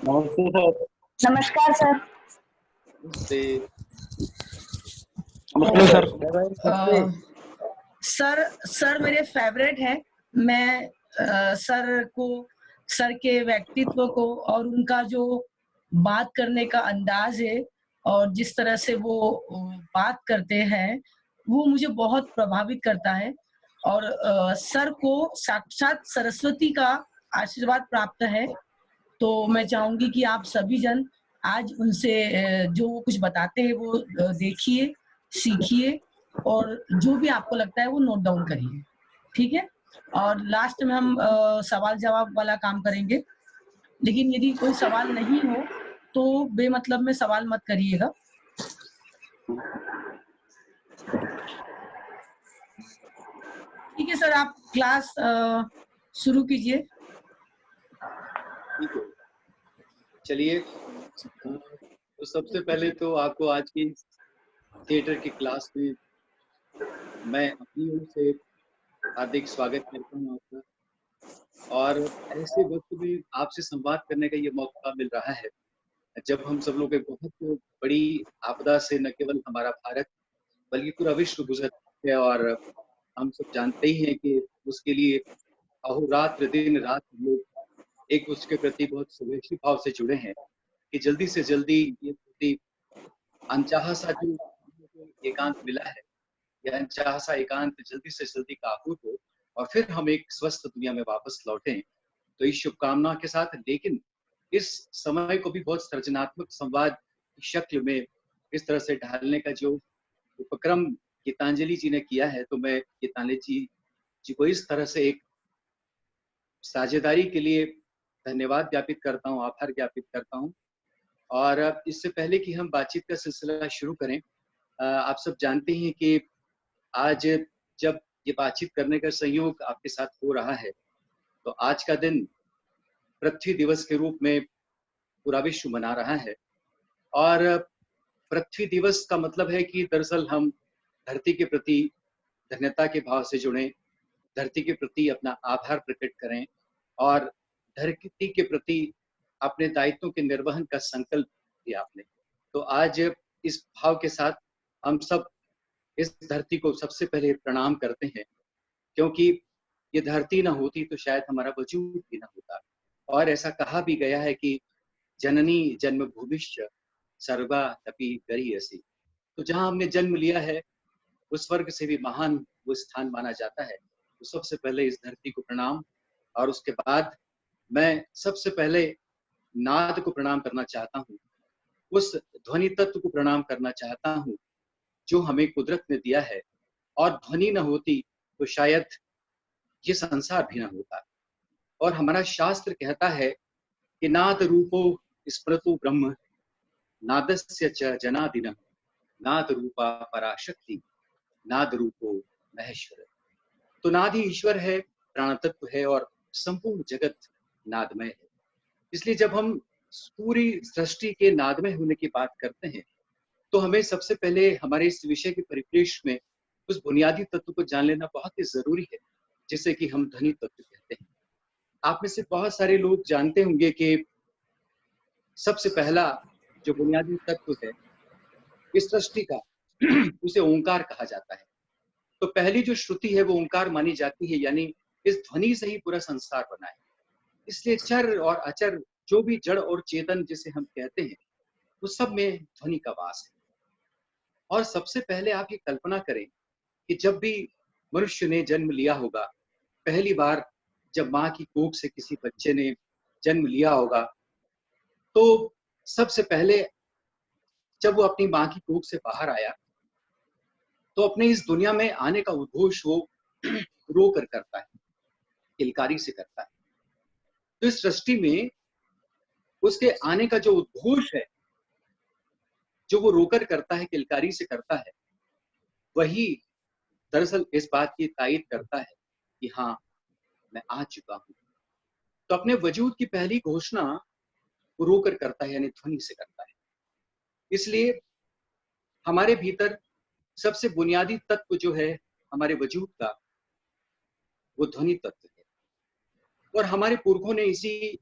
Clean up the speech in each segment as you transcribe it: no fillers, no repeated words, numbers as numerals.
नमस्ते सर। नमस्कार सर। नमस्ते। नमस्ते सर। सर मेरे फेवरेट हैं। मैं सर के व्यक्तित्व को और उनका जो बात करने का अंदाज है और जिस तरह से वो बात करते हैं वो मुझे बहुत प्रभावित करता है। और सर को साक्षात सरस्वती का आशीर्वाद प्राप्त है। तो मैं चाहूंगी कि आप सभी जन आज उनसे जो वो कुछ बताते हैं वो देखिए, सीखिए और जो भी आपको लगता है वो नोट डाउन करिए। ठीक है? और लास्ट में हम सवाल जवाब वाला काम करेंगे। लेकिन यदि कोई सवाल नहीं हो तो बेमतलब में सवाल मत करिएगा। ठीक है सर, आप क्लास शुरू कीजिए। ठीक है, चलिए। तो सबसे पहले तो आपको आज की थिएटर की क्लास में मैं अपनी ओर से हार्दिक स्वागत करता हूँ आपका। और ऐसे वक्त में आपसे संवाद करने का ये मौका मिल रहा है जब हम सब लोग एक बहुत बड़ी आपदा से न केवल हमारा भारत बल्कि पूरा विश्व गुजर है। और हम सब जानते ही हैं कि उसके लिए अहोरात्र दिन रात हम लोग एक उसके प्रति बहुत संवेदनशील भाव से जुड़े हैं कि जल्दी से जल्दी ये प्रति अनचाहा सा जो एकांत मिला है, यह अनचाहा सा एकांत जल्दी से जल्दी काबू हो और फिर हम एक स्वस्थ दुनिया में वापस लौटें। तो इस शुभकामना के साथ, लेकिन इस समय को भी बहुत सृजनात्मक संवाद की शक्ल में इस तरह से ढालने का जो उपक्रम गीतांजलि जी ने किया है, तो मैं गीतांजलि जी को इस तरह से एक साझेदारी के लिए धन्यवाद ज्ञापित करता हूँ, आभार ज्ञापित करता हूँ। और इससे पहले कि हम बातचीत का सिलसिला शुरू करें, आप सब जानते हैं कि आज जब ये बातचीत करने का संयोग आपके साथ हो रहा है, तो आज का दिन पृथ्वी दिवस के रूप में पूरा विश्व मना रहा है। और पृथ्वी दिवस का मतलब है कि दरअसल हम धरती के प्रति धन्यता के भाव से जुड़ें, धरती के प्रति अपना आभार प्रकट करें और धरती के प्रति अपने दायित्वों के निर्वहन का संकल्प किया आपने। तो आज इस भाव के साथ हम सब इस धरती को सबसे पहले प्रणाम करते हैं, क्योंकि ये धरती ना होती तो शायद हमारा वजूद भी ना होता। और ऐसा कहा भी गया है कि जननी जन्मभूमिश्च सर्वादपि गरीयसी। तो जहाँ हमने जन्म लिया है उस स्वर्ग से भी महान वो स्थान माना जाता है। तो सबसे पहले इस धरती को प्रणाम। और उसके बाद मैं सबसे पहले नाद को प्रणाम करना चाहता हूँ, उस ध्वनि तत्व को प्रणाम करना चाहता हूँ जो हमें कुदरत ने दिया है। और ध्वनि न होती तो शायद ये संसार भी न होता। और हमारा शास्त्र कहता है कि नाद रूपो स्मृतो ब्रह्म, नादस्य च जनादिनः, नाद रूपा पराशक्ति, नाद रूपो महेश्वर। तो नाद ही ईश्वर है, प्राण तत्व है और संपूर्ण जगत नादमय है। इसलिए जब हम पूरी सृष्टि के नादमय होने की बात करते हैं तो हमें सबसे पहले हमारे इस विषय के परिप्रेक्ष्य में उस बुनियादी तत्व को जान लेना बहुत ही जरूरी है, जिसे कि हम ध्वनि तत्व कहते हैं। आप में से बहुत सारे लोग जानते होंगे कि सबसे पहला जो बुनियादी तत्व है इस सृष्टि का उसे ओंकार कहा जाता है। तो पहली जो श्रुति है वो ओंकार मानी जाती है, यानी इस ध्वनि से ही पूरा संसार बना है। इसलिए चर और अचर जो भी जड़ और चेतन जिसे हम कहते हैं उस सब में ध्वनि का वास है। और सबसे पहले आप ये कल्पना करें कि जब भी मनुष्य ने जन्म लिया होगा, पहली बार जब माँ की कोख से किसी बच्चे ने जन्म लिया होगा, तो सबसे पहले जब वो अपनी माँ की कोख से बाहर आया तो अपने इस दुनिया में आने का उद्घोष वो रो कर करता है, किलकारी से करता है। तो इस सृष्टि में उसके आने का जो उद्घोष है, जो वो रोकर करता है, किलकारी से करता है, वही दरअसल इस बात की तायीद करता है कि हाँ, मैं आ चुका हूं। तो अपने वजूद की पहली घोषणा वो रोकर करता है, यानी ध्वनि से करता है। इसलिए हमारे भीतर सबसे बुनियादी तत्व जो है हमारे वजूद का, वो ध्वनि तत्व है। और हमारे पुरखों ने इसी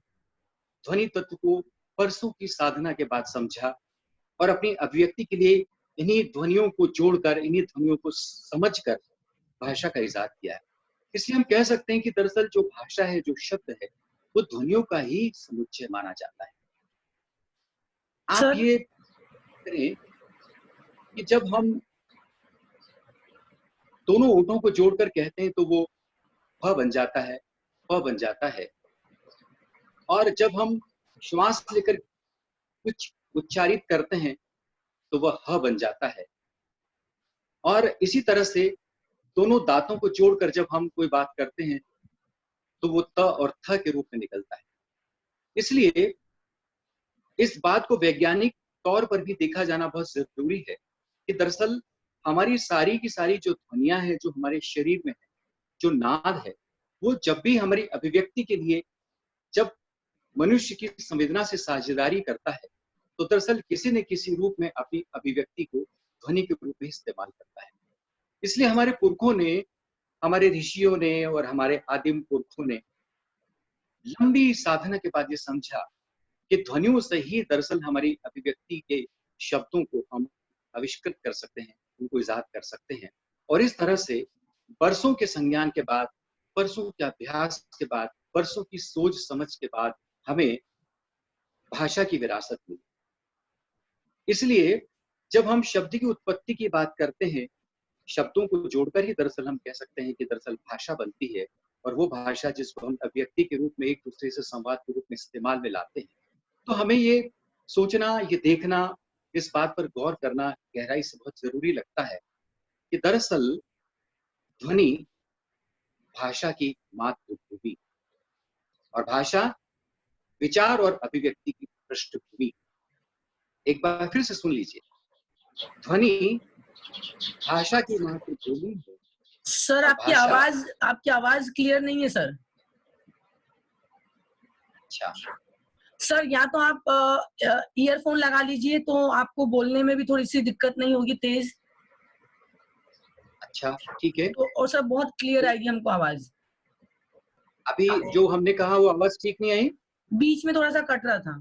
ध्वनि तत्व को वर्षों की साधना के बाद समझा और अपनी अभिव्यक्ति के लिए इन्हीं ध्वनियों को जोड़कर, इन्हीं ध्वनियों को समझकर भाषा का इजाद किया है। इसलिए हम कह सकते हैं कि दरअसल जो भाषा है, जो शब्द है, वो ध्वनियों का ही समुच्चय माना जाता है। आप सर ये करें कि जब हम दोनों ओठों को जोड़कर कहते हैं तो वो भ बन जाता है, प बन जाता है। और जब हम श्वास लेकर कुछ उच्चारित करते हैं तो वह ह बन जाता है। और इसी तरह से दोनों दांतों को जोड़कर जब हम कोई बात करते हैं तो वो त और थ के रूप में निकलता है। इसलिए इस बात को वैज्ञानिक तौर पर भी देखा जाना बहुत जरूरी है कि दरअसल हमारी सारी की सारी जो ध्वनियां हैं, जो हमारे शरीर में है, जो नाद है, वो जब भी हमारी अभिव्यक्ति के लिए, जब मनुष्य की संवेदना से साझेदारी करता है, तो दरअसल किसी न किसी रूप में अपनी अभिव्यक्ति को ध्वनि के रूप में इस्तेमाल करता है। इसलिए हमारे पुरखों ने, हमारे ऋषियों ने और हमारे आदिम पुरखों ने लंबी साधना के बाद ये समझा कि ध्वनियों से ही दरअसल हमारी अभिव्यक्ति के शब्दों को हम आविष्कृत कर सकते हैं, उनको इजाद कर सकते हैं। और इस तरह से वर्षों के संज्ञान के बाद, वर्षों के अभ्यास के बाद, वर्षों की सोच समझ के बाद हमें भाषा की विरासत मिली। इसलिए जब हम शब्द की उत्पत्ति की बात करते हैं, शब्दों को जोड़कर ही दरअसल हम कह सकते हैं कि दरअसल भाषा बनती है। और वो भाषा जिसको हम अभिव्यक्ति के रूप में एक दूसरे से संवाद के रूप में इस्तेमाल में लाते हैं, तो हमें ये सोचना, ये देखना, इस बात पर गौर करना गहराई से बहुत जरूरी लगता है कि दरअसल ध्वनि भाषा की मातृभूमि और भाषा विचार और अभिव्यक्ति की पृष्ठभूमि। एक बार फिर से सुन लीजिए, ध्वनि भाषा की मातृभूमि है सर और भाषा। आपकी आवाज क्लियर नहीं है सर। अच्छा, सर या तो आप ईयरफोन लगा लीजिए तो आपको बोलने में भी थोड़ी सी दिक्कत नहीं होगी तेज। अच्छा, ठीक है। तो और सर बहुत क्लियर आएगी हमको आवाज। अभी जो हमने कहा वो आवाज ठीक नहीं आई? बीच में थोड़ा सा कट रहा था।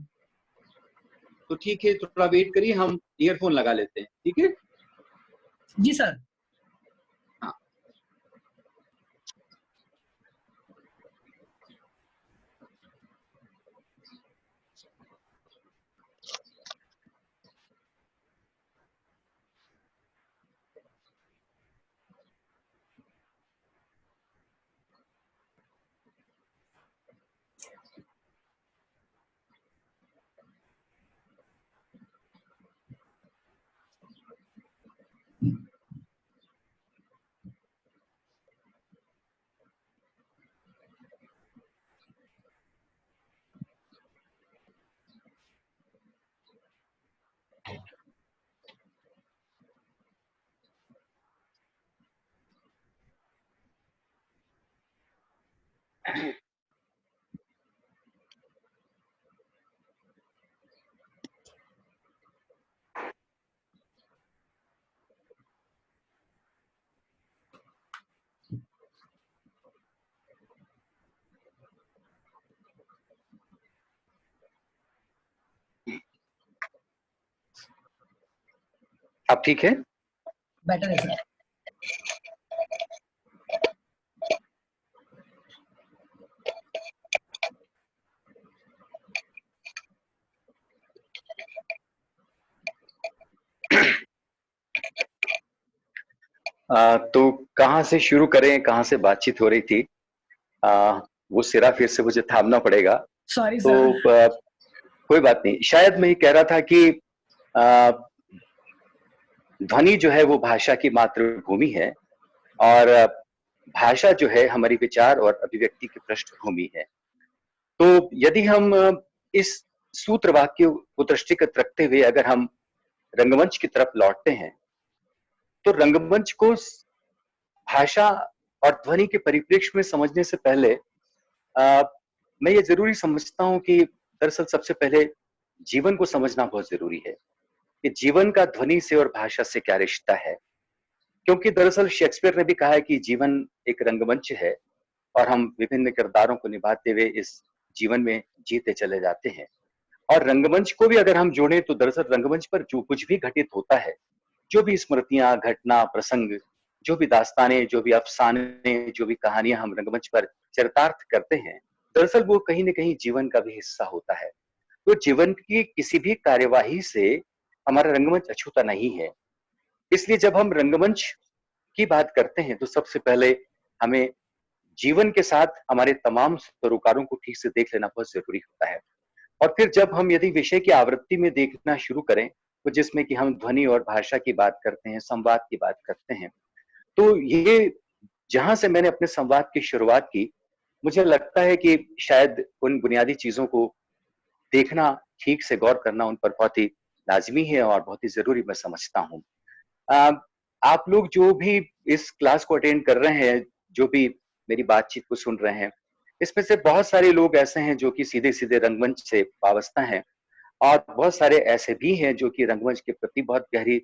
तो ठीक है, थोड़ा वेट करिए, हम ईयरफोन लगा लेते हैं, ठीक है? जी सर। हाँ। अब ठीक है? बेटर है सर। तो कहाँ से शुरू करें, कहाँ से बातचीत हो रही थी, वो सिरा फिर से मुझे थामना पड़ेगा। सॉरी तो सर। कोई बात नहीं। शायद मैं ये कह रहा था कि ध्वनि जो है वो भाषा की मातृभूमि है और भाषा जो है हमारी विचार और अभिव्यक्ति की पृष्ठभूमि है। तो यदि हम इस सूत्र वाक्य को दृष्टिगत रखते हुए अगर हम रंगमंच की तरफ लौटते हैं, तो रंगमंच को भाषा और ध्वनि के परिप्रेक्ष्य में समझने से पहले मैं ये जरूरी समझता हूं कि दरअसल सबसे पहले जीवन को समझना बहुत जरूरी है कि जीवन का ध्वनि से और भाषा से क्या रिश्ता है। क्योंकि दरअसल शेक्सपियर ने भी कहा है कि जीवन एक रंगमंच है और हम विभिन्न किरदारों को निभाते हुए इस जीवन में जीते चले जाते हैं। और रंगमंच को भी अगर हम जोड़ें तो दरअसल रंगमंच पर जो कुछ भी घटित होता है, जो भी स्मृतियां, घटना, प्रसंग, जो भी दास्तानें, जो भी अफसाने, जो भी कहानियां हम रंगमंच पर चरितार्थ करते हैं, दरअसल वो कहीं न कहीं जीवन का भी हिस्सा होता है। तो जीवन की किसी भी कार्यवाही से हमारा रंगमंच अछूता नहीं है। इसलिए जब हम रंगमंच की बात करते हैं तो सबसे पहले हमें जीवन के साथ हमारे तमाम सरोकारों को ठीक से देख लेना बहुत जरूरी होता है। और फिर जब हम यदि विषय की आवृत्ति में देखना शुरू करें, तो जिसमें कि हम ध्वनि और भाषा की बात करते हैं, संवाद की बात करते हैं, तो ये जहां से मैंने अपने संवाद की शुरुआत की, मुझे लगता है कि शायद उन बुनियादी चीजों को देखना, ठीक से गौर करना उन पर बहुत ही लाजमी है और बहुत ही जरूरी मैं समझता हूँ। अ, आप लोग जो भी इस क्लास को अटेंड कर रहे हैं, जो भी मेरी बातचीत को सुन रहे हैं, इसमें से बहुत सारे लोग ऐसे हैं जो कि सीधे-सीधे रंगमंच से वाबस्ता हैं और बहुत सारे ऐसे भी हैं जो कि रंगमंच के प्रति बहुत गहरी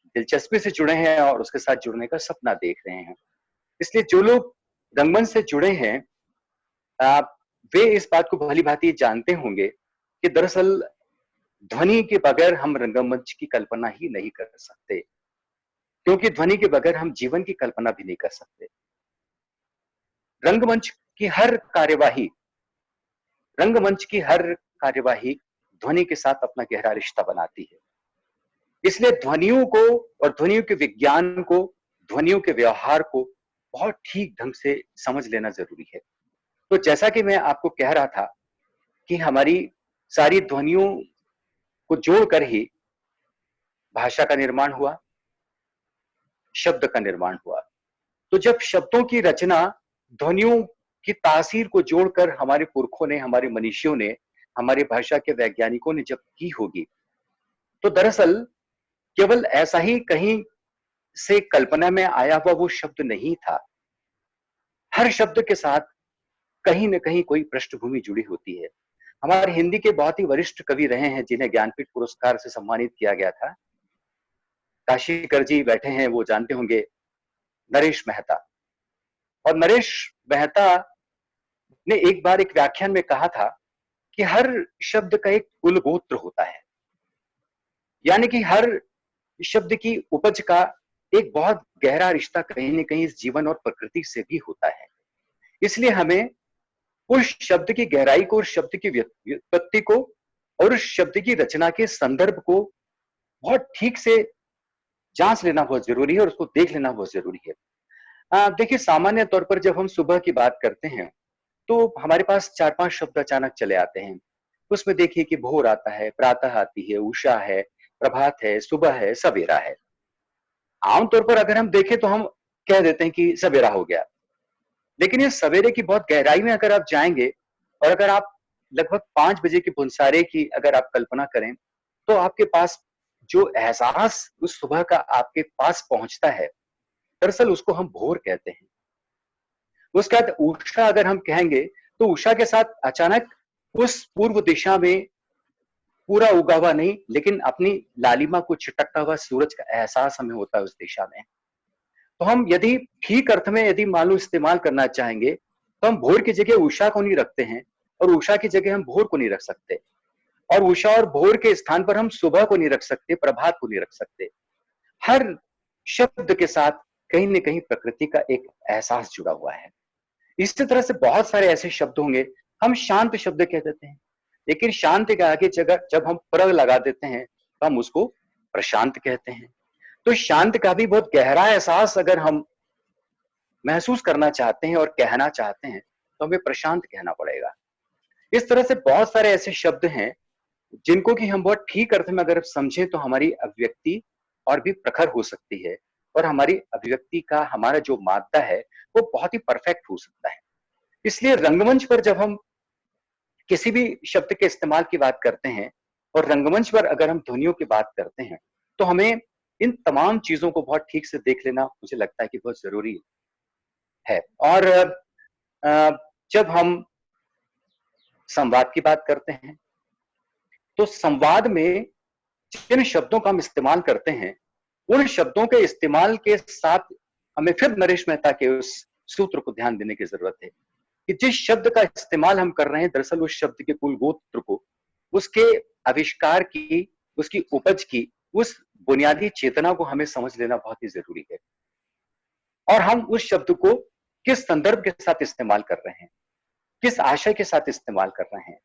दिलचस्पी से जुड़े हैं और उसके साथ जुड़ने का सपना देख रहे हैं। इसलिए जो लोग रंगमंच से जुड़े हैं, अ, वे इस बात को भली-भांति जानते होंगे कि दरअसल ध्वनि के बगैर हम रंगमंच की कल्पना ही नहीं कर सकते, क्योंकि ध्वनि के बगैर हम जीवन की कल्पना भी नहीं कर सकते। रंगमंच की हर कार्यवाही रंगमंच की हर कार्यवाही ध्वनि के साथ अपना गहरा रिश्ता बनाती है। इसलिए ध्वनियों को और ध्वनियों के विज्ञान को, ध्वनियों के व्यवहार को बहुत ठीक ढंग से समझ लेना जरूरी है। तो जैसा कि मैं आपको कह रहा था कि हमारी सारी ध्वनियों को जोड़कर ही भाषा का निर्माण हुआ, शब्द का निर्माण हुआ। तो जब शब्दों की रचना ध्वनियों की तासीर को जोड़कर हमारे पुरखों ने, हमारे मनीषियों ने, हमारी भाषा के वैज्ञानिकों ने जब की होगी, तो दरअसल केवल ऐसा ही कहीं से कल्पना में आया हुआ वो शब्द नहीं था। हर शब्द के साथ कहीं न कहीं कोई पृष्ठभूमि जुड़ी होती है। हमारे हिंदी के बहुत ही वरिष्ठ कवि रहे हैं जिन्हें ज्ञानपीठ पुरस्कार से सम्मानित किया गया था। काशीकर जी बैठे हैं, वो जानते होंगे, नरेश मेहता। और नरेश मेहता ने एक बार एक व्याख्यान में कहा था कि हर शब्द का एक कुल गोत्र होता है, यानी कि हर शब्द की उपज का एक बहुत गहरा रिश्ता कहीं न कहीं इस जीवन और प्रकृति से भी होता है। इसलिए हमें उस शब्द की गहराई को, उस शब्द की व्युत्पत्ति को और उस शब्द की रचना के संदर्भ को बहुत ठीक से जांच लेना बहुत जरूरी है और उसको देख लेना बहुत जरूरी है। देखिए, सामान्य तौर पर जब हम सुबह की बात करते हैं तो हमारे पास 4-5 शब्द अचानक चले आते हैं। उसमें देखिए कि भोर आता है, प्रातः आती है, उषा है, प्रभात है, सुबह है, सवेरा है। आमतौर पर अगर हम देखें तो हम कह देते हैं कि सवेरा हो गया। लेकिन ये सवेरे की बहुत गहराई में अगर आप जाएंगे और अगर आप लगभग 5 बजे की भुनसारे की अगर आप कल्पना करें, तो आपके पास जो एहसास उस सुबह का आपके पास पहुंचता है, दरअसल उसको हम भोर कहते हैं। उसके बाद उषा अगर हम कहेंगे, तो उषा के साथ अचानक उस पूर्व दिशा में पूरा उगा हुआ नहीं, लेकिन अपनी लालिमा को छिटकता हुआ सूरज का एहसास हमें होता है उस दिशा में। तो हम यदि ठीक अर्थ में यदि मान लो इस्तेमाल करना चाहेंगे, तो हम भोर की जगह उषा को नहीं रखते हैं और उषा की जगह हम भोर को नहीं रख सकते, और उषा और भोर के स्थान पर हम सुबह को नहीं रख सकते, प्रभात को नहीं रख सकते। हर शब्द के साथ कहीं न कहीं प्रकृति का एक एहसास जुड़ा हुआ है। इसी तरह से बहुत सारे ऐसे शब्द होंगे, हम शांत शब्द कह देते हैं, लेकिन शांत के आगे जगह जब हम प्र लगा देते हैं, तो हम उसको प्रशांत कहते हैं। तो शांत का भी बहुत गहरा एहसास अगर हम महसूस करना चाहते हैं और कहना चाहते हैं, तो हमें प्रशांत कहना पड़ेगा। इस तरह से बहुत सारे ऐसे शब्द हैं जिनको कि हम बहुत ठीक अर्थ में अगर समझें तो हमारी अभिव्यक्ति और भी प्रखर हो सकती है और हमारी अभिव्यक्ति का हमारा जो मादा है वो बहुत ही परफेक्ट हो सकता है। इसलिए रंगमंच पर जब हम किसी भी शब्द के इस्तेमाल की बात करते हैं और रंगमंच पर अगर हम ध्वनियों की बात करते हैं, तो हमें इन तमाम चीजों को बहुत ठीक से देख लेना मुझे लगता है कि बहुत जरूरी है। और जब हम संवाद की बात करते हैं, तो संवाद में जिन शब्दों का हम इस्तेमाल करते हैं, उन शब्दों के इस्तेमाल के साथ हमें फिर नरेश मेहता के उस सूत्र को ध्यान देने की जरूरत है कि जिस शब्द का इस्तेमाल हम कर रहे हैं, दरअसल उस शब्द के कुल गोत्र को, उसके आविष्कार की, उसकी उपज की उस बुनियादी चेतना को हमें समझ लेना बहुत ही जरूरी है। और हम उस शब्द को किस संदर्भ के साथ इस्तेमाल कर रहे हैं, किस आशय के साथ इस्तेमाल कर रहे हैं।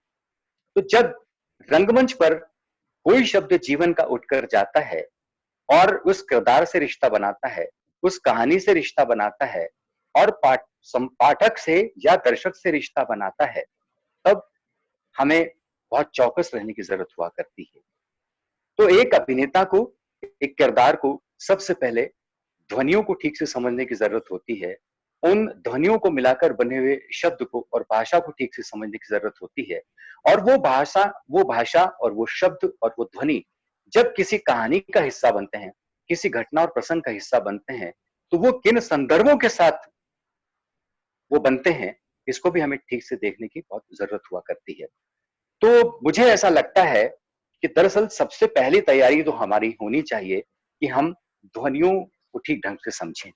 तो जब रंगमंच पर कोई शब्द जीवन का उठकर जाता है और उस किरदार से रिश्ता बनाता है, उस कहानी से रिश्ता बनाता है और पाठक से या दर्शक से रिश्ता बनाता है, तब हमें बहुत चौकस रहने की जरूरत हुआ करती है। तो एक अभिनेता को, एक किरदार को सबसे पहले ध्वनियों को ठीक से समझने की जरूरत होती है। उन ध्वनियों को मिलाकर बने हुए शब्द को और भाषा को ठीक से समझने की जरूरत होती है। और वो भाषा और वो शब्द और वो ध्वनि जब किसी कहानी का हिस्सा बनते हैं, किसी घटना और प्रसंग का हिस्सा बनते हैं, तो वो किन संदर्भों के साथ वो बनते हैं, इसको भी हमें ठीक से देखने की बहुत जरूरत हुआ करती है। तो मुझे ऐसा लगता है कि दरअसल सबसे पहली तैयारी तो हमारी होनी चाहिए कि हम ध्वनियों को ठीक ढंग से समझें।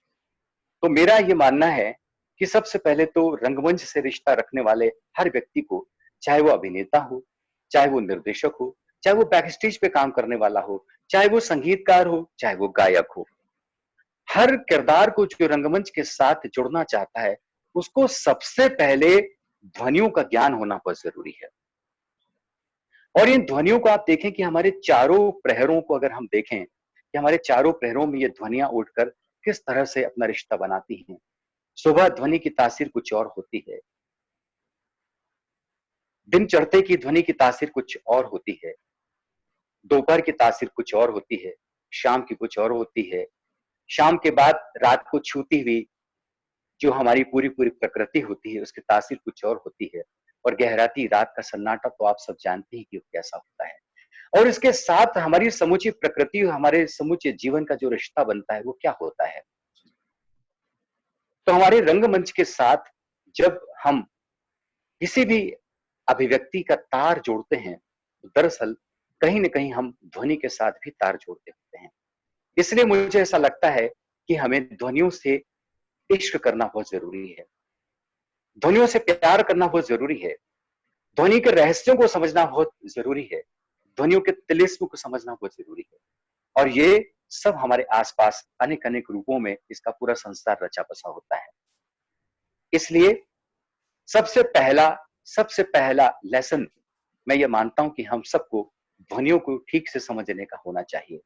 तो मेरा ये मानना है कि सबसे पहले तो रंगमंच से रिश्ता रखने वाले हर व्यक्ति को, चाहे वो अभिनेता हो, चाहे वो निर्देशक हो, चाहे वो बैक स्टेज पे काम करने वाला हो, चाहे वो संगीतकार हो, चाहे वो गायक हो, हर किरदार को जो रंगमंच के साथ जुड़ना चाहता है, उसको सबसे पहले ध्वनियों का ज्ञान होना बहुत जरूरी है। और इन ध्वनियों को आप देखें कि हमारे चारों प्रहरों को अगर हम देखें कि हमारे चारों प्रहरों में ये ध्वनियां उठकर किस तरह से अपना रिश्ता बनाती हैं। सुबह ध्वनि की तासीर कुछ और होती है, दिन चढ़ते की ध्वनि की तासीर कुछ और होती है, दोपहर की तासीर कुछ और होती है, शाम की कुछ और होती है, शाम के बाद रात को छूती हुई जो हमारी पूरी पूरी प्रकृति होती है उसकी तासीर कुछ और होती है। और गहराती रात का सन्नाटा तो आप सब जानते हैं कि वो कैसा होता है। और इसके साथ हमारी समूची प्रकृति, हमारे समूचे जीवन का जो रिश्ता बनता है वो क्या होता है। तो हमारे रंगमंच के साथ जब हम किसी भी अभिव्यक्ति का तार जोड़ते हैं, तो दरअसल कहीं न कहीं हम ध्वनि के साथ भी तार जोड़ते होते हैं। इसलिए मुझे ऐसा लगता है कि हमें ध्वनियों से इश्क करना बहुत जरूरी है, ध्वनियों से प्यार करना बहुत जरूरी है, ध्वनि के रहस्यों को समझना बहुत जरूरी है, ध्वनियों के तिलिस्म को समझना बहुत जरूरी है। और ये सब हमारे आसपास अनेक अनेक रूपों में इसका पूरा संसार रचा बसा होता है। इसलिए सबसे पहला लेसन मैं ये मानता हूं कि हम सबको ध्वनियों को ठीक से समझने का होना चाहिए।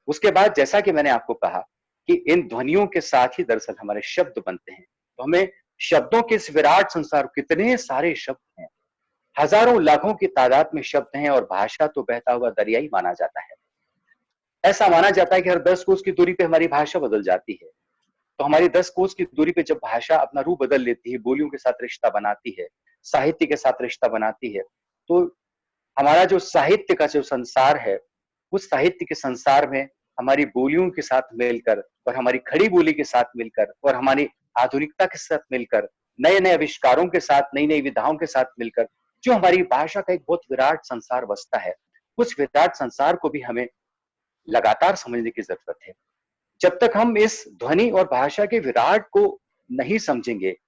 उसके बाद जैसा कि मैंने आपको कहा कि इन ध्वनियों के साथ ही दरअसल हमारे शब्द बनते हैं। तो हमें शब्दों के इस विराट संसार, कितने सारे शब्द हैं, हजारों लाखों की तादाद में शब्द हैं और भाषा तो बहता हुआ दरिया ही माना जाता है। ऐसा माना जाता है कि हर 10 कोस की दूरी पे हमारी भाषा बदल जाती है। तो हमारी 10 कोस की दूरी पे जब भाषा अपना रूप बदल लेती है, बोलियों के साथ रिश्ता बनाती है, साहित्य के साथ रिश्ता बनाती है, तो हमारा जो साहित्य का जो संसार है, उस साहित्य के संसार में हमारी बोलियों के साथ मिलकर और हमारी खड़ी बोली के साथ मिलकर और हमारी आधुनिकता के साथ मिलकर, नए-नए आविष्कारों के साथ, नई-नई विधाओं के साथ मिलकर जो हमारी भाषा का एक बहुत विराट संसार बसता है, उस विराट संसार को भी हमें लगातार समझने की जरूरत है। जब तक हम इस ध्वनि और भाषा के विराट को नहीं समझेंगे,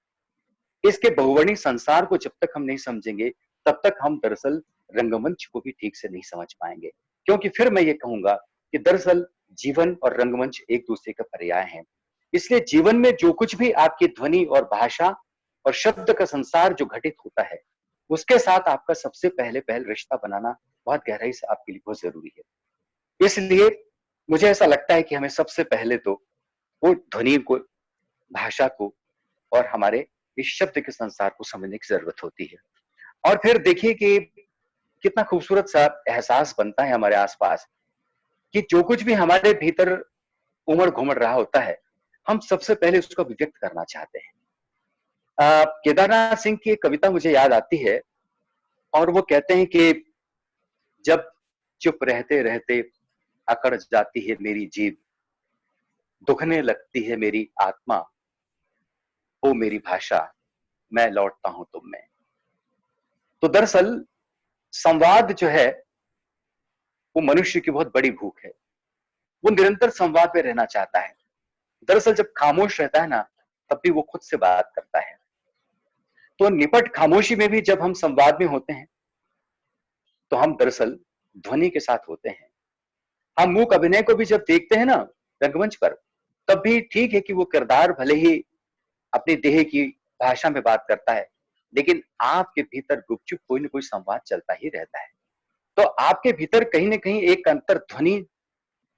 इसके बहुवर्णीय संसार को जब तक हम नहीं समझेंगे, तब तक हम दरअसल रंगमंच को भी ठीक से नहीं समझ पाएंगे। क्योंकि फिर मैं ये कहूंगा कि दरअसल जीवन और रंगमंच एक दूसरे का पर्याय हैं। इसलिए जीवन में जो कुछ भी आपकी ध्वनि और भाषा और शब्द का संसार जो घटित होता है, उसके साथ आपका सबसे पहल रिश्ता बनाना बहुत गहराई से आपके लिए बहुत जरूरी है। इसलिए मुझे ऐसा लगता है कि हमें सबसे पहले तो वो ध्वनि को, भाषा को और हमारे इस शब्द के संसार को समझने की जरूरत होती है। और फिर देखिए कि कितना खूबसूरत सा एहसास बनता है हमारे आसपास कि जो कुछ भी हमारे भीतर उमड़ घुमड़ रहा होता है, हम सबसे पहले उसको अभिव्यक्त करना चाहते हैं। केदारनाथ सिंह की एक कविता मुझे याद आती है और वो कहते हैं कि जब चुप रहते रहते अकड़ जाती है मेरी जीभ, दुखने लगती है मेरी आत्मा, ओ मेरी भाषा मैं लौटता हूं तुम में। तो दरअसल संवाद जो है वो मनुष्य की बहुत बड़ी भूख है, वो निरंतर संवाद में रहना चाहता है। दरअसल जब खामोश रहता है ना, तब भी वो खुद से बात करता है। तो निपट खामोशी में भी जब हम संवाद में होते हैं, तो हम दरअसल ध्वनि के साथ होते हैं। हम मूक अभिनय को भी जब देखते हैं ना रंगमंच पर, तब भी ठीक है कि वो किरदार भले ही अपनी देह की भाषा में बात करता है, लेकिन आपके भीतर गुपचुप कोई ना कोई संवाद चलता ही रहता है। तो आपके भीतर कहीं ना कहीं एक अंतर ध्वनि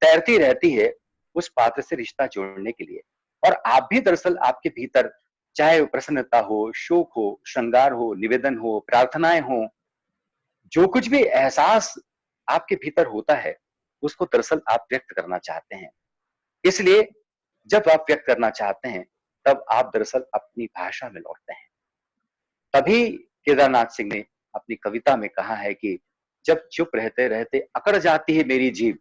तैरती रहती है उस पात्र से रिश्ता जोड़ने के लिए। और आप भी दरअसल आपके भीतर, चाहे वो प्रसन्नता हो, शोक हो, श्रृंगार हो, निवेदन हो, प्रार्थनाएं हो, जो कुछ भी एहसास आपके भीतर होता है, उसको दरअसल आप व्यक्त करना चाहते हैं। इसलिए जब आप व्यक्त करना चाहते हैं, तब आप दरअसल अपनी भाषा में लौटते हैं। तभी केदारनाथ सिंह ने अपनी कविता में कहा है कि जब चुप रहते रहते अकड़ जाती है मेरी जीभ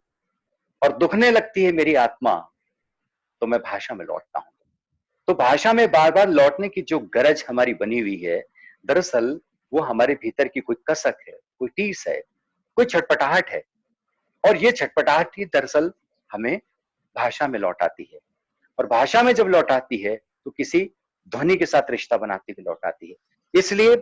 और दुखने लगती है मेरी आत्मा, तो मैं भाषा में लौटता हूं। तो भाषा में बार बार लौटने की जो गरज हमारी बनी हुई है, दरअसल वो हमारे भीतर की कोई कसक है, कोई टीस है, कोई छटपटाहट है। और ये छटपटाहट ही दरअसल हमें भाषा में लौटाती है। और भाषा में जब लौटाती है तो किसी ध्वनि के साथ रिश्ता बनाती हुई लौटाती है। इसलिए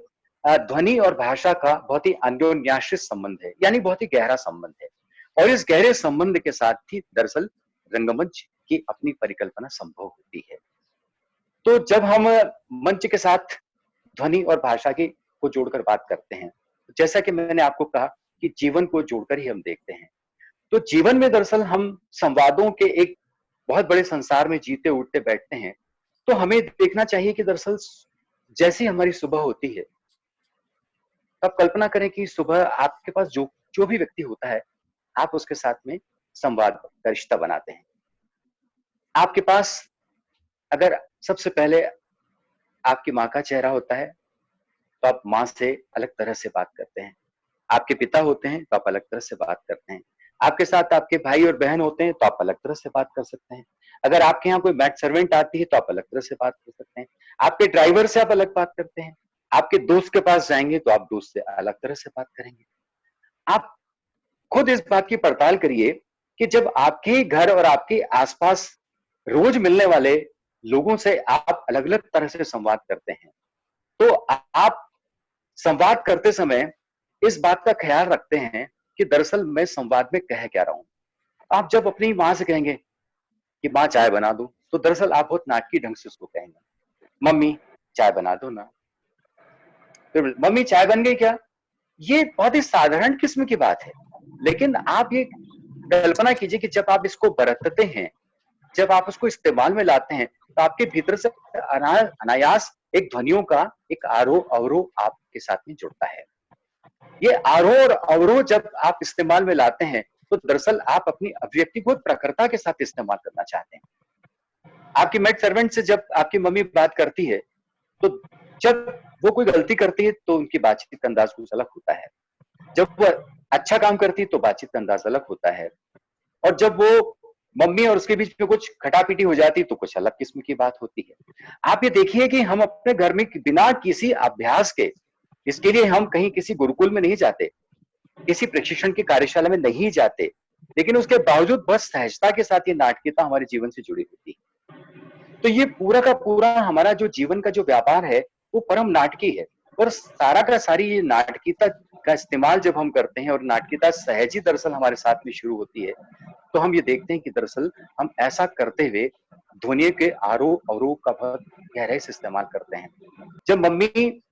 ध्वनि और भाषा का बहुत ही अन्योन्याश्रित संबंध है, यानी बहुत ही गहरा संबंध है। और इस गहरे संबंध के साथ ही दरअसल रंगमंच की अपनी परिकल्पना संभव होती है। तो जब हम मंच के साथ ध्वनि और भाषा की को जोड़कर बात करते हैं, जैसा कि मैंने आपको कहा कि जीवन को जोड़कर ही हम देखते हैं। तो जीवन में दरअसल हम संवादों के एक बहुत बड़े संसार में जीते उठते बैठते हैं। तो हमें देखना चाहिए कि दरअसल जैसी हमारी सुबह होती है, तब कल्पना करें कि सुबह आपके पास जो जो भी व्यक्ति होता है, आप उसके साथ में संवाद का रिश्ता बनाते हैं। आपके पास अगर सबसे पहले आपकी माँ का चेहरा होता है, तो आप माँ से अलग तरह से बात करते हैं। आपके पिता होते हैं तो आप अलग तरह से बात करते हैं। आपके साथ आपके भाई और बहन होते हैं तो आप अलग तरह से बात कर सकते हैं। अगर आपके यहाँ कोई मैड सर्वेंट आती है तो आप अलग तरह से बात कर सकते हैं। आपके ड्राइवर से आप अलग बात करते हैं। आपके दोस्त के पास जाएंगे तो आप दोस्त से अलग तरह से बात करेंगे। आप खुद इस बात की पड़ताल करिए कि जब आपके घर और आपके आसपास रोज मिलने वाले लोगों से आप अलग अलग तरह से संवाद करते हैं, तो आप संवाद करते समय इस बात का ख्याल रखते हैं कि दरअसल मैं संवाद में कह क्या रहा हूं। आप जब अपनी मां से कहेंगे कि मां चाय बना दो, तो दरअसल आप बहुत नाटकीय ढंग से उसको कहेंगे, मम्मी चाय बना दो ना। फिर मम्मी चाय बन गई क्या? ये बहुत ही साधारण किस्म की बात है, लेकिन आप ये कल्पना कीजिए कि जब आप इसको बरतते हैं, जब आप उसको इस्तेमाल में लाते हैं, तो आपके भीतर से अनायास एक ध्वनियों का एक आरोह अवरोह आपके साथ में जुड़ता है। ये आरोह और अवरोह जब आप इस्तेमाल में लाते हैं, तो दरअसल आप अपनी अभिव्यक्ति को प्रखरता के साथ इस्तेमाल करना चाहते हैं। आपकी मेड सर्वेंट से जब आपकी मम्मी बात करती है, तो जब वो कोई गलती करती है तो उनकी बातचीत का अंदाज कुछ अलग होता है। जब वो अच्छा काम करती है तो बातचीत का अंदाज अलग होता है। और जब वो मम्मी और उसके बीच में कुछ खटापिटी हो जाती तो कुछ अलग किस्म की बात होती है। आप ये देखिए कि हम अपने घर में बिना किसी अभ्यास के, इसके लिए हम कहीं किसी गुरुकुल में नहीं जाते, किसी प्रशिक्षण की कार्यशाला में नहीं जाते, लेकिन उसके बावजूद बहुत सहजता के साथ ये नाटकीयता हमारे जीवन से जुड़ी होती है। तो ये पूरा का पूरा हमारा जो जीवन का जो व्यापार है, वो परम नाटकीय है। और सारा का सारी ये नाटकीयता का इस्तेमाल जब हम करते हैं और नाटकीयता सहज ही दरअसल हमारे साथ में शुरू होती है, तो हम ये देखते हैं कि दरअसल हम ऐसा करते हुए ध्वनि के आरोह अवरोह का बहुत गहराई से इस्तेमाल करते हैं। जब मम्मी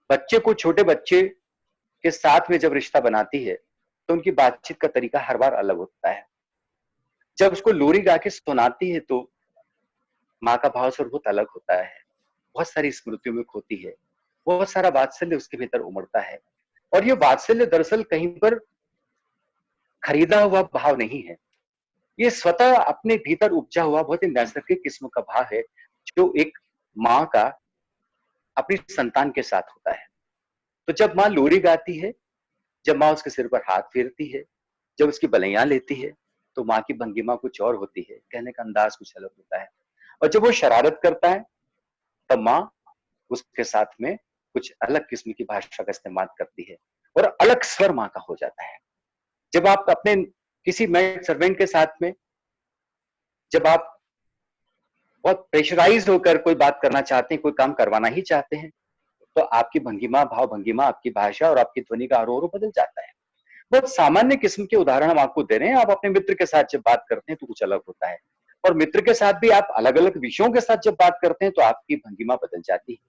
बच्चे को, छोटे बच्चे के साथ में जब रिश्ता बनाती है, तो उनकी बातचीत का तरीका हर बार अलग होता है। जब उसको लोरी गा के सुनाती है तो माँ का भाव स्वर बहुत अलग होता है, बहुत सारी स्मृतियों में खोती है, बहुत सारा वात्सल्य उसके भीतर उमड़ता है। और ये वात्सल्य दरअसल कहीं पर खरीदा हुआ भाव नहीं है, ये स्वतः अपने भीतर उपजा हुआ बहुत ही नैसर्गिक किस्म का भाव है, जो एक माँ का अपनी संतान के साथ होता है। तो जब माँ लोरी गाती है, जब माँ उसके सिर पर हाथ फेरती है, जब उसकी बलैया लेती है, तो माँ की भंगिमा कुछ और होती है, कहने का अंदाज कुछ अलग होता है। और जब वो शरारत करता है, तब माँ उसके साथ में कुछ अलग किस्म की भाषा का इस्तेमाल करती है और अलग स्वर माँ का हो जाता है। जब आप अपने किसी मेड सर्वेंट के साथ में, जब आप बहुत प्रेशराइज होकर कोई बात करना चाहते हैं, कोई काम करवाना ही चाहते हैं, तो आपकी भंगिमा, भाव भंगिमा, आपकी भाषा और आपकी ध्वनि का आरोह बदल जाता है। बहुत सामान्य किस्म के उदाहरण हम आपको दे रहे हैं। आप अपने मित्र के साथ जब बात करते हैं तो कुछ अलग होता है, और मित्र के साथ भी आप अलग अलग विषयों के साथ जब बात करते हैं तो आपकी भंगिमा बदल जाती है।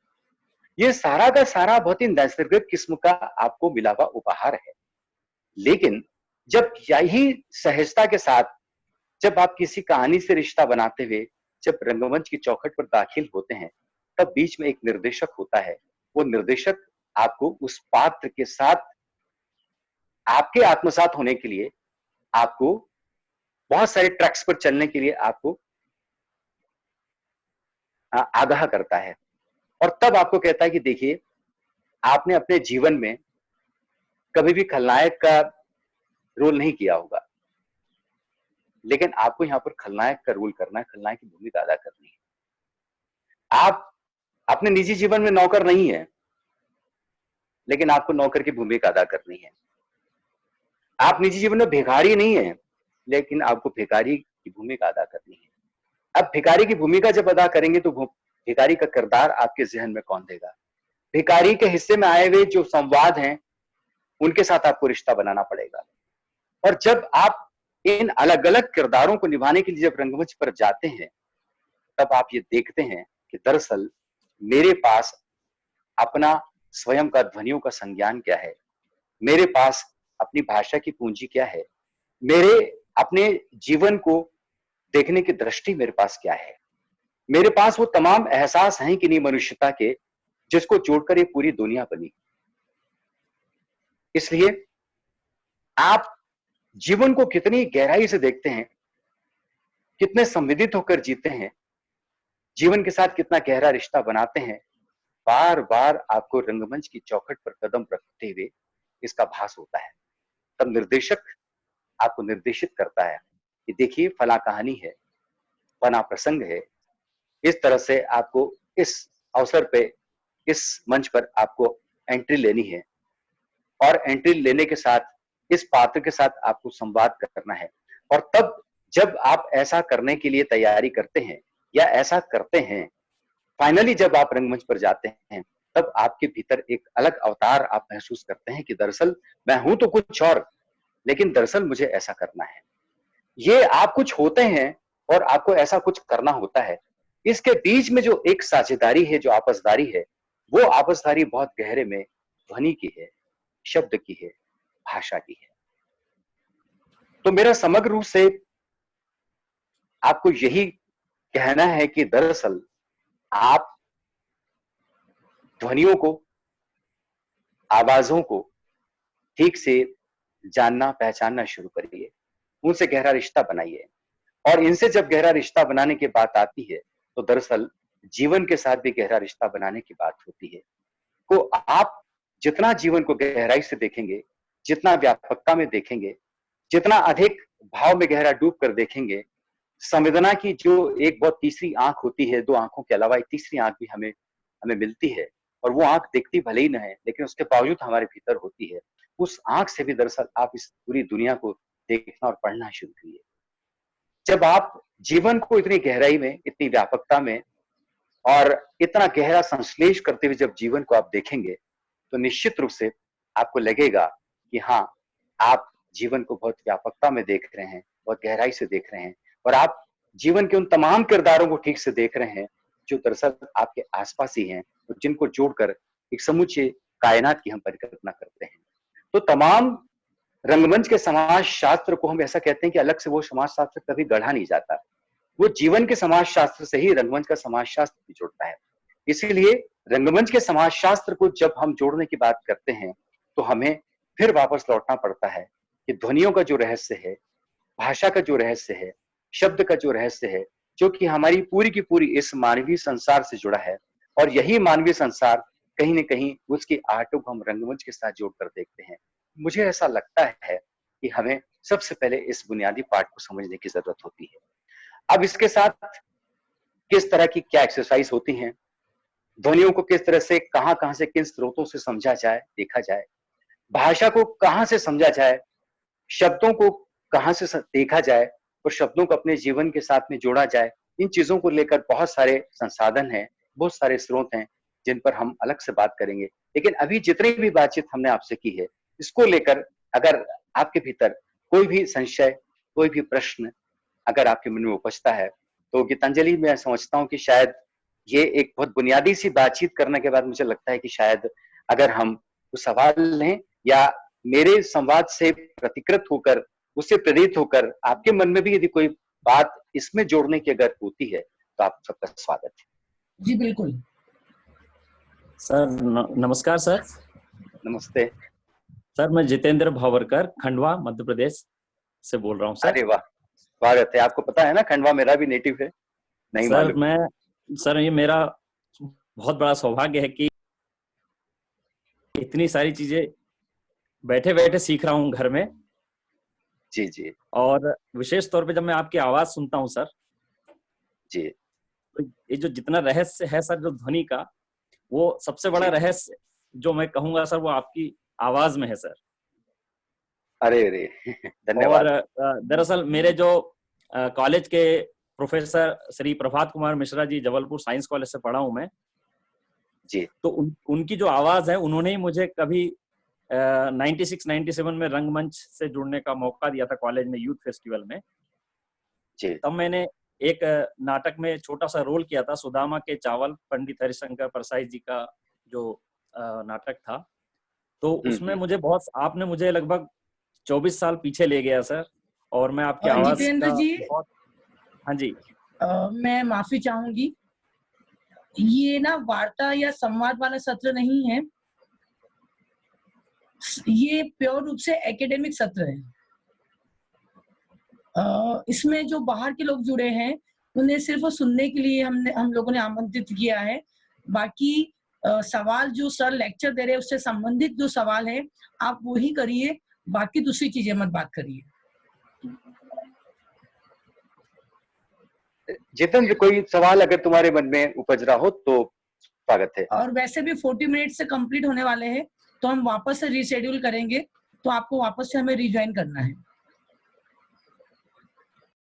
ये सारा का सारा बहुत ही नैसर्गिक किस्म का आपको मिला हुआ उपहार है। लेकिन जब यही सहजता के साथ जब आप किसी कहानी से रिश्ता बनाते हुए जब रंगमंच की चौखट पर दाखिल होते हैं, तब बीच में एक निर्देशक होता है। वो निर्देशक आपको उस पात्र के साथ आपके आत्मसात होने के लिए, आपको बहुत सारे ट्रैक्स पर चलने के लिए आपको आगाह करता है, और तब आपको कहता है कि देखिए, आपने अपने जीवन में कभी भी खलनायक का रोल नहीं किया होगा, लेकिन आपको यहां पर खलनायक का रोल करना है, खलनायक की भूमिका अदा करनी है। आप अपने निजी जीवन में नौकर नहीं है, लेकिन आपको नौकर की भूमिका अदा करनी है। आप निजी जीवन में भिखारी नहीं है, लेकिन आपको भिखारी की भूमिका अदा करनी है। अब भिखारी की भूमिका जब अदा करेंगे तो भिखारी का किरदार आपके जहन में कौन देगा? भिखारी के हिस्से में आए हुए जो संवाद हैं, उनके साथ आपको रिश्ता बनाना पड़ेगा। और जब आप इन अलग अलग किरदारों को निभाने के लिए जब रंगमंच पर जाते हैं, तब आप ये देखते हैं कि दरअसल मेरे पास अपना स्वयं का ध्वनियों का संज्ञान क्या है, मेरे पास अपनी भाषा की पूंजी क्या है, मेरे अपने जीवन को देखने की दृष्टि मेरे पास क्या है, मेरे पास वो तमाम एहसास हैं कि नहीं मनुष्यता के, जिसको जोड़कर ये पूरी दुनिया बनी। इसलिए आप जीवन को कितनी गहराई से देखते हैं, कितने संवेदित होकर जीते हैं, जीवन के साथ कितना गहरा रिश्ता बनाते हैं, बार बार आपको रंगमंच की चौखट पर कदम रखते हुए इसका भास होता है। तब निर्देशक आपको निर्देशित करता है कि देखिए, फला कहानी है, फला प्रसंग है, इस तरह से आपको इस अवसर पे, इस मंच पर आपको एंट्री लेनी है, और एंट्री लेने के साथ इस पात्र के साथ आपको संवाद करना है। और तब जब आप ऐसा करने के लिए तैयारी करते हैं या ऐसा करते हैं, फाइनली जब आप रंगमंच पर जाते हैं, तब आपके भीतर एक अलग अवतार आप महसूस करते हैं कि दरअसल मैं हूं तो कुछ और, लेकिन दरअसल मुझे ऐसा करना है। ये आप कुछ होते हैं और आपको ऐसा कुछ करना होता है। इसके बीच में जो एक साझेदारी है, जो आपसदारी है, वो आपसदारी बहुत गहरे में ध्वनि की है, शब्द की है, भाषा की है। तो मेरा समग्र रूप से आपको यही कहना है कि दरअसल आप ध्वनियों को, आवाजों को ठीक से जानना, पहचानना शुरू करिए, उनसे गहरा रिश्ता बनाइए। और इनसे जब गहरा रिश्ता बनाने की बात आती है, तो दरअसल जीवन के साथ भी गहरा रिश्ता बनाने की बात होती है। तो आप जितना जीवन को गहराई से देखेंगे, जितना व्यापकता में देखेंगे, जितना अधिक भाव में गहरा डूब कर देखेंगे, संवेदना की जो एक बहुत तीसरी आंख होती है, दो आंखों के अलावा एक तीसरी आंख भी हमें हमें मिलती है, और वो आंख दिखती भले ही न है, लेकिन उसके बावजूद हमारे भीतर होती है। उस आंख से भी दरअसल आप इस पूरी दुनिया को देखना और पढ़ना शुरू कीजिए। जब आप जीवन को इतनी गहराई में, इतनी व्यापकता में और इतना गहरा संश्लेष करते हुए जब जीवन को आप देखेंगे, तो निश्चित रूप से आपको लगेगा कि हाँ, आप जीवन को बहुत व्यापकता में देख रहे हैं, बहुत गहराई से देख रहे हैं, और आप जीवन के उन तमाम किरदारों को ठीक से देख रहे हैं जो दरअसल आपके आसपास ही हैं, और जिनको जोड़कर एक समूचे कायनात की हम परिकल्पना करते हैं। तो तमाम रंगमंच के समाज शास्त्र को हम ऐसा कहते हैं कि अलग से वो समाज शास्त्र कभी गढ़ा नहीं जाता, वो जीवन के समाज शास्त्र से ही रंगमंच का समाज शास्त्र भी जुड़ता है। इसीलिए रंगमंच के समाज शास्त्र को जब हम जोड़ने की बात करते हैं, तो हमें फिर वापस लौटना पड़ता है कि ध्वनियों का जो रहस्य है, भाषा का जो रहस्य है, शब्द का जो रहस्य है, जो कि हमारी पूरी की पूरी इस मानवीय संसार से जुड़ा है, और यही मानवीय संसार कहीं न कहीं उसकी आर्टों को हम रंगमंच के साथ जोड़कर देखते हैं। मुझे ऐसा लगता है कि हमें सबसे पहले इस बुनियादी पाठ को समझने की जरूरत होती है। अब इसके साथ किस तरह की क्या एक्सरसाइज होती हैं, ध्वनियों को किस तरह से, कहां-कहां से, किन स्रोतों से समझा जाए, देखा जाए, भाषा को कहां से समझा जाए, शब्दों को कहां से देखा जाए, और शब्दों को अपने जीवन के साथ में जोड़ा जाए, इन चीजों को लेकर बहुत सारे संसाधन हैं, बहुत सारे स्रोत हैं, जिन पर हम अलग से बात करेंगे। लेकिन अभी जितनी भी बातचीत हमने आपसे की है, इसको लेकर अगर आपके भीतर कोई भी संशय, कोई भी प्रश्न अगर आपके मन में उपजता है, तो गीतांजलि मैं समझता हूँ कि शायद ये एक बहुत बुनियादी सी बातचीत करने के बाद मुझे लगता है कि शायद अगर हम कुछ सवाल लें या मेरे संवाद से प्रतिकृत होकर, उससे प्रेरित होकर आपके मन में भी यदि कोई बात इसमें जोड़ने की अगर होती है, तो आप सबका स्वागत है। जी बिल्कुल सर। नमस्कार सर। नमस्ते सर, मैं जितेंद्र भावरकर, खंडवा, मध्य प्रदेश से बोल रहा हूँ सर। अरे वाह, स्वागत है। आपको पता है ना, खंडवा मेरा भी नेटिव है, नहीं सर मालूम? सर ये मेरा बहुत बड़ा सौभाग्य है कि इतनी सारी चीजें बैठे बैठे सीख रहा हूँ घर में। जी जी। और विशेष तौर पे जब मैं आपकी आवाज सुनता हूँ सर जी। तो ये जो जितना रहस्य है सर, जो ध्वनि का, वो सबसे बड़ा रहस्य जो मैं कहूंगा सर, वो आपकी आवाज में है सर। अरे अरे धन्यवाद। और दरअसल मेरे जो कॉलेज के professor Shri Prabhat Kumar Mishra ji, Jabalpur science college से पढ़ा हूं मैं जी। तो उनकी जो आवाज है, उन्होंने ही मुझे कभी 96-97 में रंगमंच से जुड़ने का मौका दिया था कॉलेज में, यूथ फेस्टिवल में जी। तब मैंने एक नाटक में छोटा सा रोल किया था, सुदामा के चावल, पंडित हरिशंकर परसाई जी का जो नाटक था। तो उसमें मुझे बहुत, आपने मुझे लगभग 24 साल पीछे ले गया सर। और मैं आपकी आवाज जितेंद्र का जी, बहुत, हाँ जी, मैं माफी चाहूंगी, ये ना वार्ता या संवाद वाला सत्र नहीं है, ये प्योर रूप से एकेडमिक सत्र है। इसमें जो बाहर के लोग जुड़े हैं, उन्हें सिर्फ सुनने के लिए हम लोगों ने आमंत्रित किया है। बाकी सवाल जो सर लेक्चर दे रहे हैं उससे संबंधित जो सवाल है आप वही करिए, बाकी दूसरी चीजें मत बात करिए। जितेंद्र, कोई सवाल अगर तुम्हारे मन में उपज रहा हो तो स्वागत है। और वैसे भी 40 मिनट से कंप्लीट होने वाले हैं, तो हम वापस से रीशेड्यूल करेंगे, तो आपको वापस से हमें रिज्वाइन करना है।